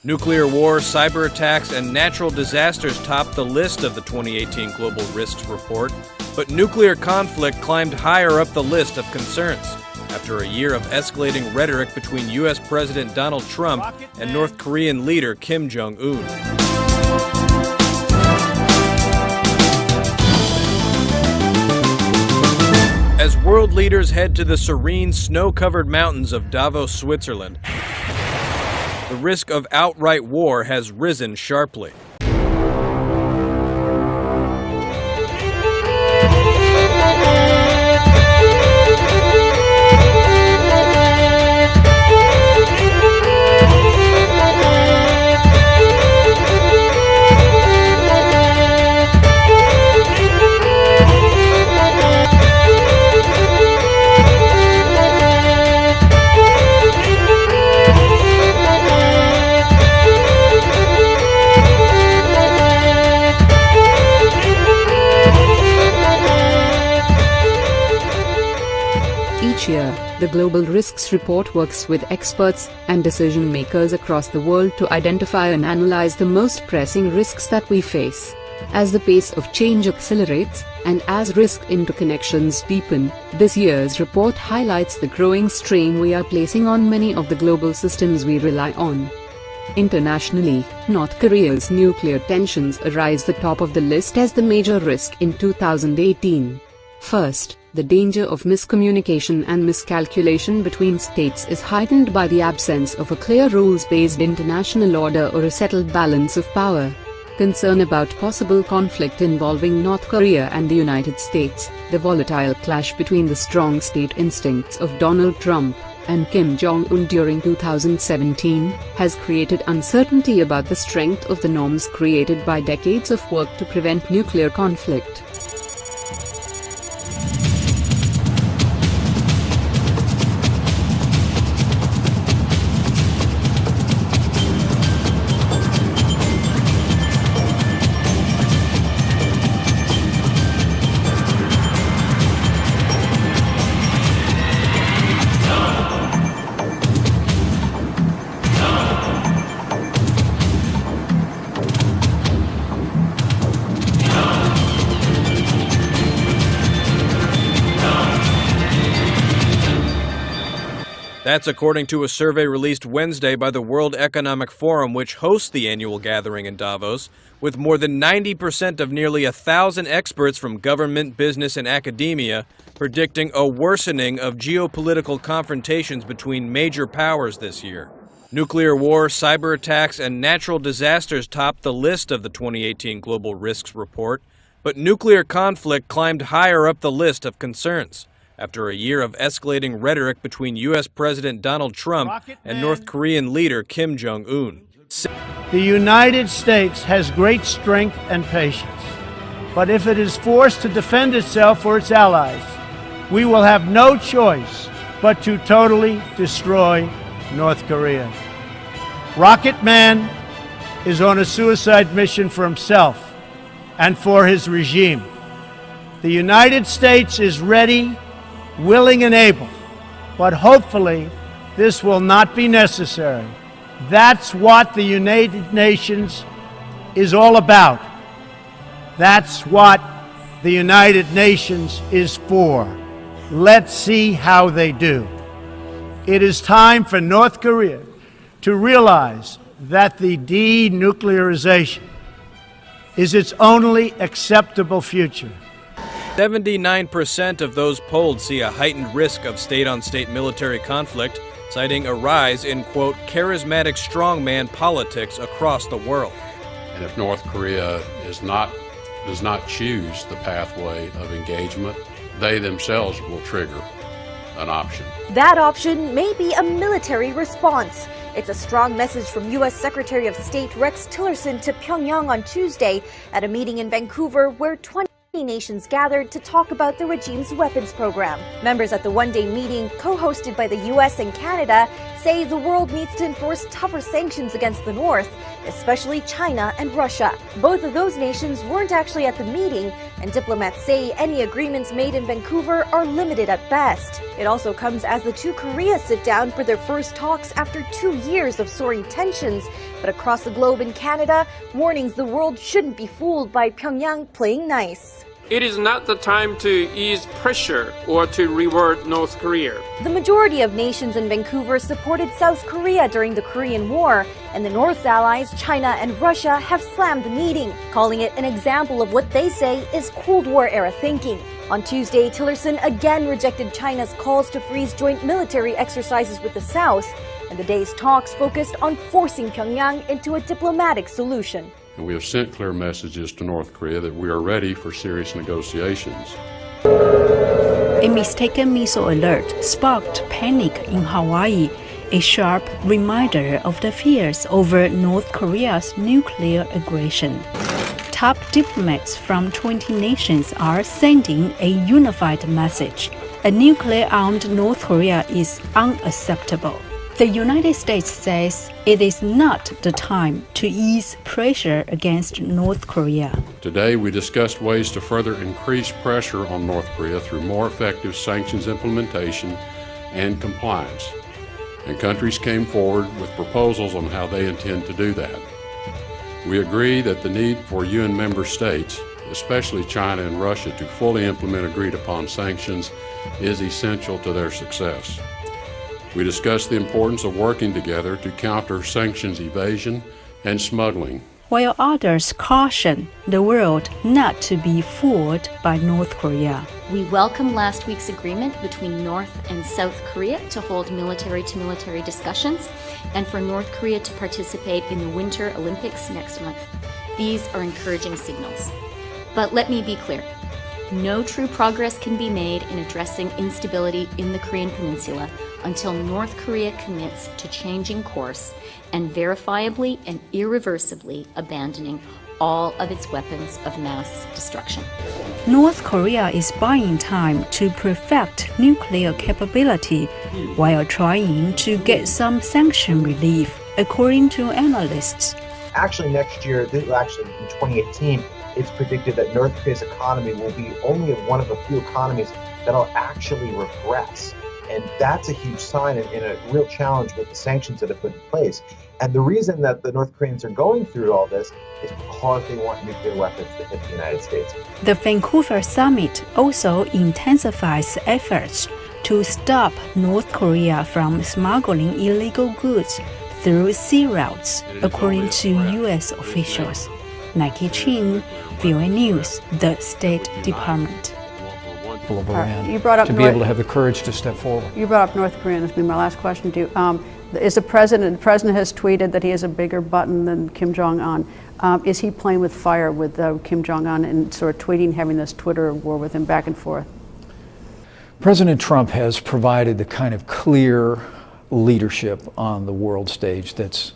Nuclear war, cyber attacks, and natural disasters top the list of the 2018 Global Risks Report, but nuclear conflict climbed higher up the list of concerns after a year of escalating rhetoric between U.S. President Donald Trump and North Korean leader Kim Jong-un. As world leaders head to the serene, snow-covered mountains of Davos, Switzerland, the risk of outright war has risen sharply. Each year, the Global Risks Report works with experts and decision makers across the world to identify and analyze the most pressing risks that we face. As the pace of change accelerates, and as risk interconnections deepen, this year's report highlights the growing strain we are placing on many of the global systems we rely on. Internationally, North Korea's nuclear tensions arise the top of the list as the major risk in 2018. First, the danger of miscommunication and miscalculation between states is heightened by the absence of a clear rules-based international order or a settled balance of power. Concern about possible conflict involving North Korea and the United States, the volatile clash between the strong state instincts of Donald Trump and Kim Jong-un during 2017, has created uncertainty about the strength of the norms created by decades of work to prevent nuclear conflict. That's according to a survey released Wednesday by the World Economic Forum, which hosts the annual gathering in Davos, with more than 90% of nearly 1,000 experts from government, business, and academia predicting a worsening of geopolitical confrontations between major powers this year. Nuclear war, cyber attacks, and natural disasters top the list of the 2018 Global Risks Report, but nuclear conflict climbed higher up the list of concerns after a year of escalating rhetoric between U.S. President Donald Trump and North Korean leader Kim Jong-un. The United States has great strength and patience, but if it is forced to defend itself or its allies, we will have no choice but to totally destroy North Korea. Rocket Man is on a suicide mission for himself and for his regime. The United States is ready, willing and able, but hopefully this will not be necessary. That's what the United Nations is all about. That's what the United Nations is for. Let's see how they do. It is time for North Korea to realize that the denuclearization is its only acceptable future. 79% of those polled see a heightened risk of state-on-state military conflict, citing a rise in, quote, charismatic strongman politics across the world. And if North Korea does not choose the pathway of engagement, they themselves will trigger an option. That option may be a military response. It's a strong message from U.S. Secretary of State Rex Tillerson to Pyongyang on Tuesday at a meeting in Vancouver where 20 nations gathered to talk about the regime's weapons program. Members at the one-day meeting, co-hosted by the U.S. and Canada, say the world needs to enforce tougher sanctions against the North, especially China and Russia. Both of those nations weren't actually at the meeting, and diplomats say any agreements made in Vancouver are limited at best. It also comes as the two Koreas sit down for their first talks after 2 years of soaring tensions. But across the globe in Canada, warnings the world shouldn't be fooled by Pyongyang playing nice. It is not the time to ease pressure or to reward North Korea. The majority of nations in Vancouver supported South Korea during the Korean War, and the North's allies, China and Russia, have slammed the meeting, calling it an example of what they say is Cold War-era thinking. On Tuesday, Tillerson again rejected China's calls to freeze joint military exercises with the South, and the day's talks focused on forcing Pyongyang into a diplomatic solution. And we have sent clear messages to North Korea that we are ready for serious negotiations. A mistaken missile alert sparked panic in Hawaii, a sharp reminder of the fears over North Korea's nuclear aggression. Top diplomats from 20 nations are sending a unified message. A nuclear-armed North Korea is unacceptable. The United States says it is not the time to ease pressure against North Korea. Today, we discussed ways to further increase pressure on North Korea through more effective sanctions implementation and compliance. And countries came forward with proposals on how they intend to do that. We agree that the need for UN member states, especially China and Russia, to fully implement agreed-upon sanctions is essential to their success. We discussed the importance of working together to counter sanctions evasion and smuggling. While others caution the world not to be fooled by North Korea. We welcome last week's agreement between North and South Korea to hold military-to-military discussions and for North Korea to participate in the Winter Olympics next month. These are encouraging signals. But let me be clear. No true progress can be made in addressing instability in the Korean Peninsula until North Korea commits to changing course and verifiably and irreversibly abandoning all of its weapons of mass destruction. North Korea is buying time to perfect nuclear capability while trying to get some sanction relief, according to analysts. Actually, next year, in 2018, it's predicted that North Korea's economy will be only one of a few economies that'll actually regress. And that's a huge sign and a real challenge with the sanctions that have been put in place. And the reason that the North Koreans are going through all this is because they want nuclear weapons to hit the United States. The Vancouver summit also intensifies efforts to stop North Korea from smuggling illegal goods through sea routes, according to U.S. officials. Nike Chin, VOA News, the State Department. Of Iran, you brought up to be able to have the courage to step forward. You brought up North Korea, and this will be my last question to you. The president has tweeted that he has a bigger button than Kim Jong-un. Is he playing with fire with Kim Jong-un and sort of tweeting, having this Twitter war with him back and forth? President Trump has provided the kind of clear leadership on the world stage that's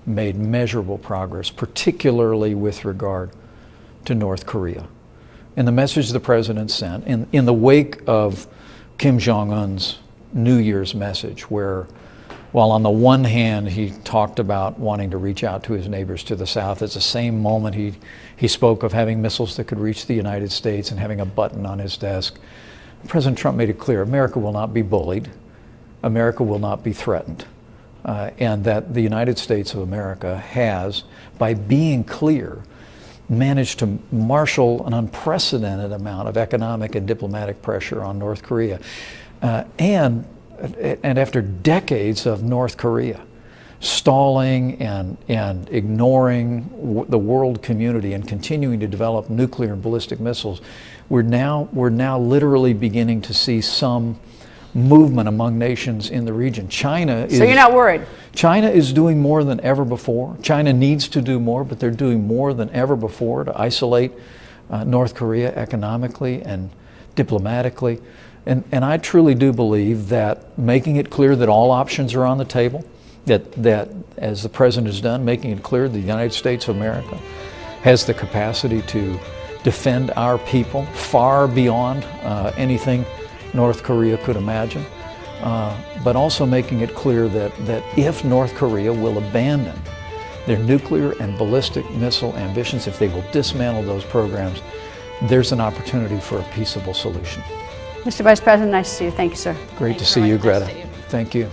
made measurable progress, particularly with regard to North Korea. And the message the president sent in the wake of Kim Jong-un's New Year's message, where while on the one hand he talked about wanting to reach out to his neighbors to the south, at the same moment he spoke of having missiles that could reach the United States and having a button on his desk. President Trump made it clear America will not be bullied, America will not be threatened, and that the United States of America has, by being clear, managed to marshal an unprecedented amount of economic and diplomatic pressure on North Korea. And after decades of North Korea stalling and ignoring the world community and continuing to develop nuclear and ballistic missiles, we're now literally beginning to see some movement among nations in the region. China is... So you're not worried? China is doing more than ever before. China needs to do more, but they're doing more than ever before to isolate North Korea economically and diplomatically. And I truly do believe that making it clear that all options are on the table, that as the president has done, making it clear the United States of America has the capacity to defend our people far beyond anything North Korea could imagine. but also making it clear that if North Korea will abandon their nuclear and ballistic missile ambitions, if they will dismantle those programs, there's an opportunity for a peaceable solution. Mr. Vice President, nice to see you. Thank you, sir. Great to see you, Greta. Thank you.